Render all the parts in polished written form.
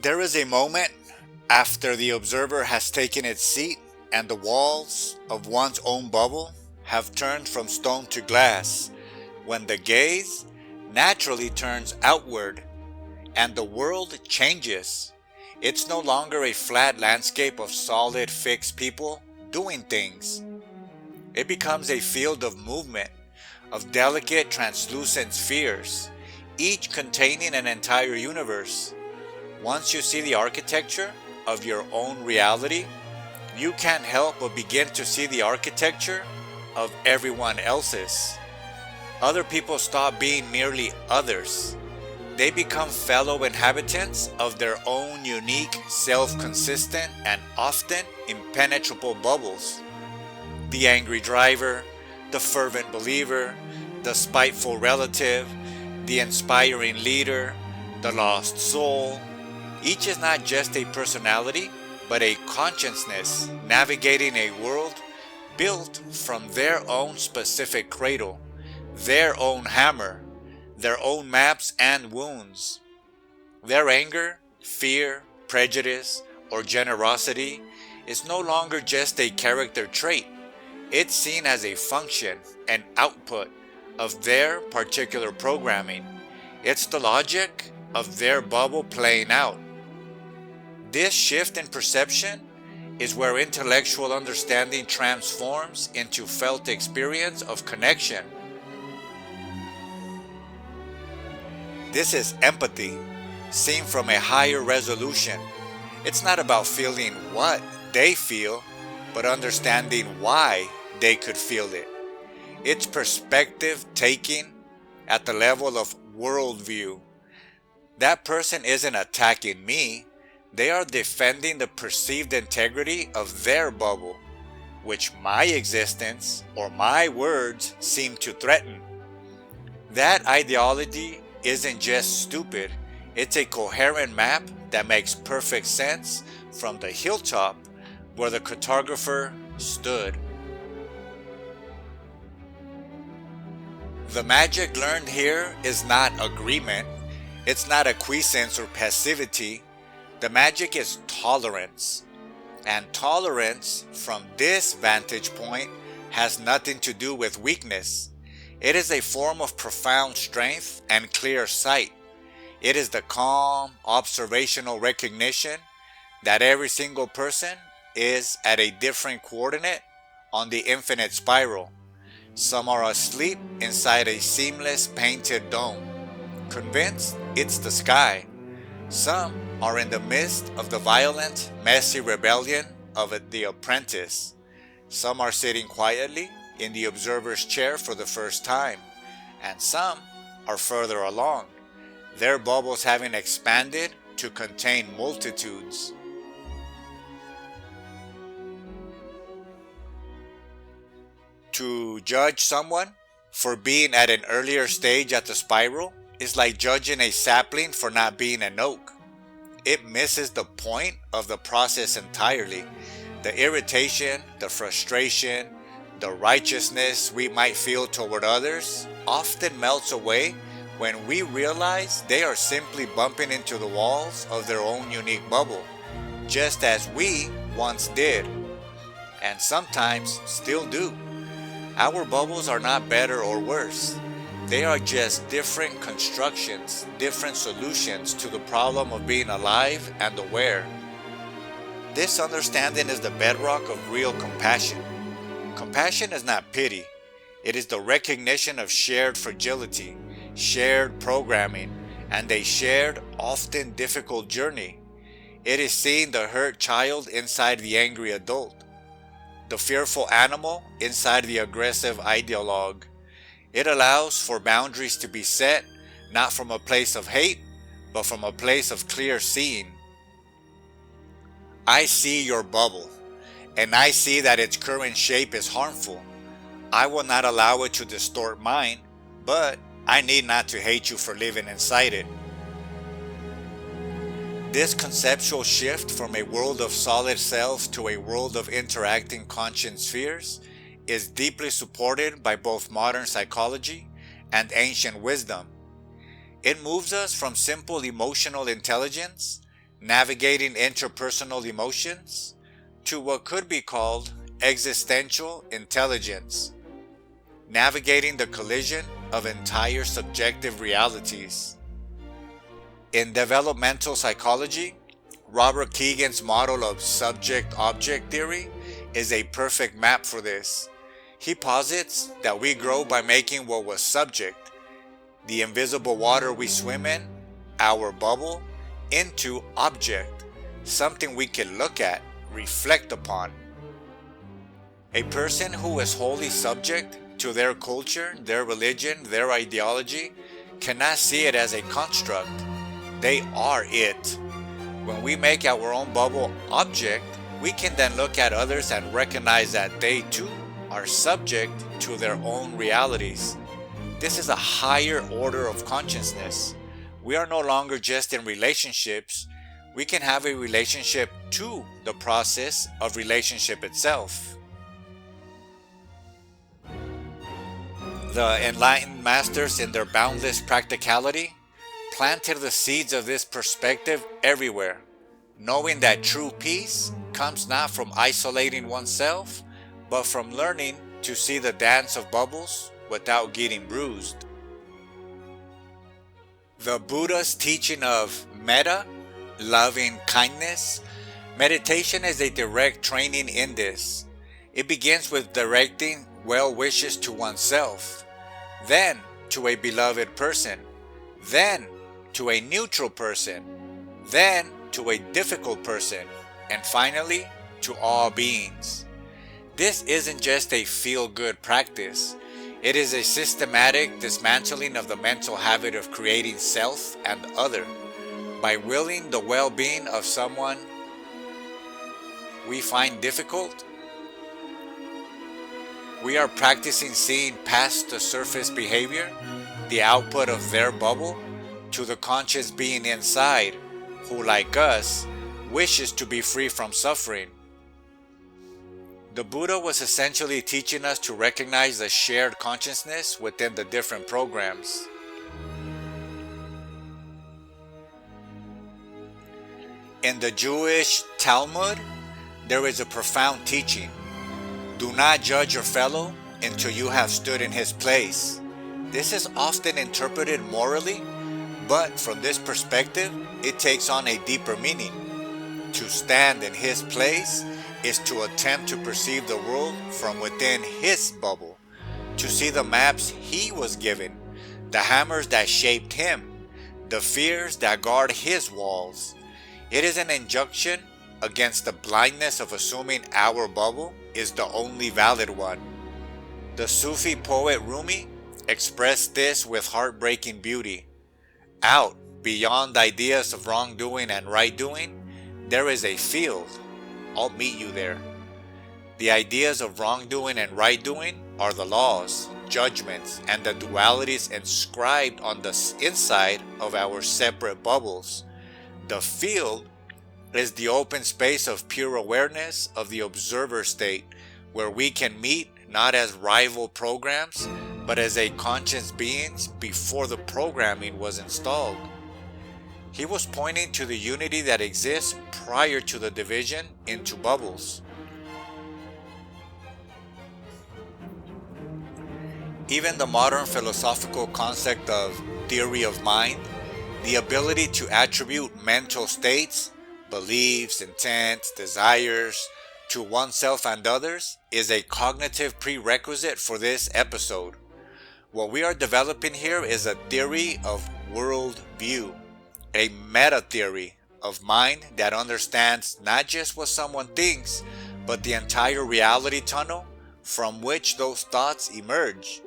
There is a moment after the observer has taken its seat and the walls of one's own bubble have turned from stone to glass, when the gaze naturally turns outward and the world changes. It's no longer a flat landscape of solid, fixed people doing things. It becomes a field of movement, of delicate, translucent spheres, each containing an entire universe. Once you see the architecture of your own reality, you can't help but begin to see the architecture of everyone else's. Other people stop being merely others. They become fellow inhabitants of their own unique, self-consistent, and often impenetrable bubbles. The angry driver, the fervent believer, the spiteful relative, the inspiring leader, the lost soul. Each is not just a personality, but a consciousness navigating a world built from their own specific cradle, their own hammer, their own maps and wounds. Their anger, fear, prejudice, or generosity is no longer just a character trait. It's seen as a function, an output of their particular programming. It's the logic of their bubble playing out. This shift in perception is where intellectual understanding transforms into felt experience of connection. This is empathy, seen from a higher resolution. It's not about feeling what they feel, but understanding why they could feel it. It's perspective taking at the level of worldview. That person isn't attacking me. They are defending the perceived integrity of their bubble, which my existence or my words seem to threaten. That ideology isn't just stupid, it's a coherent map that makes perfect sense from the hilltop where the cartographer stood. The magic learned here is not agreement, it's not acquiescence or passivity. The magic is tolerance. And tolerance, from this vantage point, has nothing to do with weakness. It is a form of profound strength and clear sight. It is the calm, observational recognition that every single person is at a different coordinate on the infinite spiral. Some are asleep inside a seamless painted dome, convinced it's the sky. Some are in the midst of the violent, messy rebellion of the apprentice. Some are sitting quietly in the observer's chair for the first time, and some are further along, their bubbles having expanded to contain multitudes. To judge someone for being at an earlier stage at the spiral is like judging a sapling for not being an oak. It misses the point of the process entirely. The irritation, the frustration, the righteousness we might feel toward others often melts away when we realize they are simply bumping into the walls of their own unique bubble, just as we once did, and sometimes still do. Our bubbles are not better or worse. They are just different constructions, different solutions to the problem of being alive and aware. This understanding is the bedrock of real compassion. Compassion is not pity. It is the recognition of shared fragility, shared programming, and a shared, often difficult journey. It is seeing the hurt child inside the angry adult, the fearful animal inside the aggressive ideologue. It allows for boundaries to be set, not from a place of hate, but from a place of clear seeing. I see your bubble, and I see that its current shape is harmful. I will not allow it to distort mine, but I need not to hate you for living inside it. This conceptual shift from a world of solid selves to a world of interacting conscious spheres is deeply supported by both modern psychology and ancient wisdom. It moves us from simple emotional intelligence, navigating interpersonal emotions, to what could be called existential intelligence, navigating the collision of entire subjective realities. In developmental psychology, Robert Kegan's model of subject-object theory is a perfect map for this. He posits that we grow by making what was subject, the invisible water we swim in, our bubble, into object, something we can look at, reflect upon. A person who is wholly subject to their culture, their religion, their ideology, cannot see it as a construct. They are it. When we make our own bubble object, we can then look at others and recognize that they too are subject to their own realities. This is a higher order of consciousness. We are no longer just in relationships. We can have a relationship to the process of relationship itself. The enlightened masters, in their boundless practicality, planted the seeds of this perspective everywhere, knowing that true peace comes not from isolating oneself, but from learning to see the dance of bubbles without getting bruised. The Buddha's teaching of metta, loving kindness, meditation is a direct training in this. It begins with directing well wishes to oneself, then to a beloved person, then to a neutral person, then to a difficult person, and finally to all beings. This isn't just a feel-good practice. It is a systematic dismantling of the mental habit of creating self and other. By willing the well-being of someone we find difficult, we are practicing seeing past the surface behavior, the output of their bubble, to the conscious being inside, who, like us, wishes to be free from suffering. The Buddha was essentially teaching us to recognize the shared consciousness within the different programs. In the Jewish Talmud, there is a profound teaching. Do not judge your fellow until you have stood in his place. This is often interpreted morally, but from this perspective, it takes on a deeper meaning. To stand in his place is to attempt to perceive the world from within his bubble, to see the maps he was given, the hammers that shaped him, the fears that guard his walls. It is an injunction against the blindness of assuming our bubble is the only valid one. The Sufi poet Rumi expressed this with heartbreaking beauty. Out, beyond ideas of wrongdoing and right doing, there is a field. I'll meet you there. The ideas of wrongdoing and right doing are the laws, judgments, and the dualities inscribed on the inside of our separate bubbles. The field is the open space of pure awareness of the observer state, where we can meet not as rival programs, but as a conscious beings before the programming was installed. He was pointing to the unity that exists prior to the division into bubbles. Even the modern philosophical concept of theory of mind, the ability to attribute mental states, beliefs, intents, desires to oneself and others, is a cognitive prerequisite for this episode. What we are developing here is a theory of worldview, a meta theory of mind that understands not just what someone thinks, but the entire reality tunnel from which those thoughts emerge.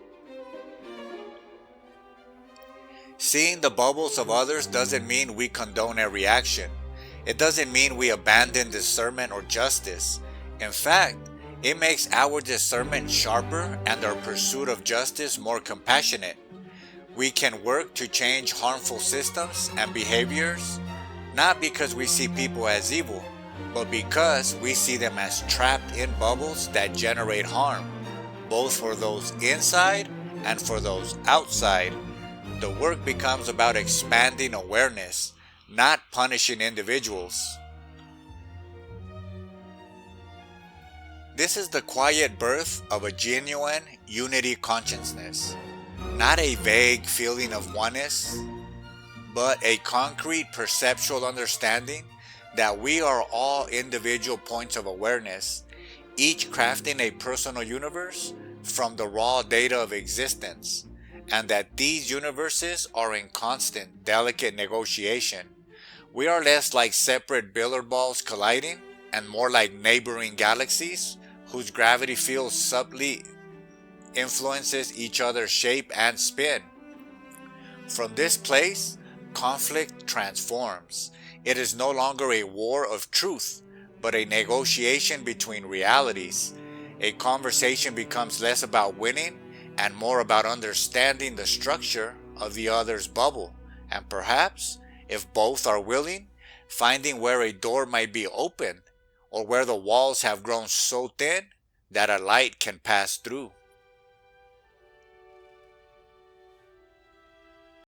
Seeing the bubbles of others doesn't mean we condone every action. It doesn't mean we abandon discernment or justice. In fact, it makes our discernment sharper and our pursuit of justice more compassionate. We can work to change harmful systems and behaviors, not because we see people as evil, but because we see them as trapped in bubbles that generate harm, both for those inside and for those outside. The work becomes about expanding awareness, not punishing individuals. This is the quiet birth of a genuine unity consciousness, not a vague feeling of oneness, but a concrete perceptual understanding that we are all individual points of awareness, each crafting a personal universe from the raw data of existence, and that these universes are in constant, delicate negotiation. We are less like separate billiard balls colliding and more like neighboring galaxies whose gravity field subtly influences each other's shape and spin. From this place, conflict transforms. It is no longer a war of truth, but a negotiation between realities. A conversation becomes less about winning and more about understanding the structure of the other's bubble, and perhaps, if both are willing, finding where a door might be open or where the walls have grown so thin that a light can pass through.